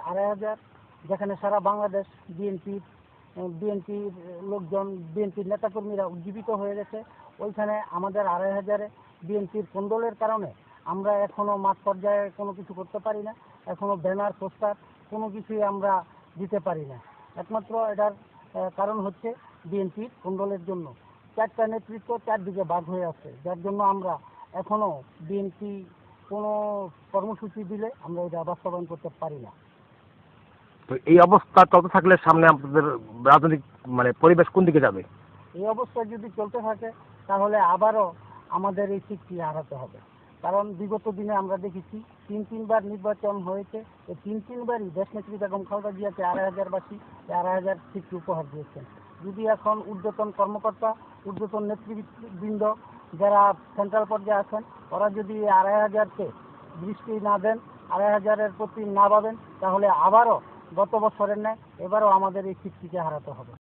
2,500, যেখানে সারা বাংলাদেশ বিএনপির লোকজন, বিএনপির নেতাকর্মীরা উজ্জীবিত হয়ে গেছে, ওইখানে আমাদের 2,500-এ বিএনপির কোন্দলের কারণে আমরা এখনও মাঠ পর্যায়ে কোনো কিছু করতে পারি না, এখনও ব্যানার পোস্টার কোনো কিছুই আমরা দিতে পারি না। একমাত্র এটার কারণ হচ্ছে বিএনপির কোন্দলের জন্য। 4টা নেতৃত্ব 4 দিকে ভাগ হয়ে আছে, যার জন্য আমরা এখনও বিএনপি কোনো কর্মসূচি দিলে আমরা এটা বাস্তবায়ন করতে পারি না। তো এই অবস্থা চলতে থাকলে সামনে আপনাদের রাজনৈতিক পরিবেশ কোন দিকে যাবে? এই অবস্থা যদি চলতে থাকে তাহলে আবারও আমাদের এই সিটটি হারাতে হবে। কারণ বিগত দিনে আমরা দেখেছি 3-3বার নির্বাচন হয়েছে, এই 3-3বারই দেশনেত্রী বেগম খালেদা জিয়াকে 2,500-বাসী 2,500 সিট উপহার দিয়েছেন। যদি এখন ঊর্ধ্বতন কর্মকর্তা, ঊর্ধ্বতন নেতৃবৃন্দ যারা সেন্ট্রাল পর্যায়ে আছেন, ওরা যদি 2,500-কে দৃষ্টি না দেন, 2,500-এর প্রতি না ভাবেন, তাহলে আবারও গত বছরের ন্যায় এবারও আমাদের এই সিটটিকে হারাতে হবে।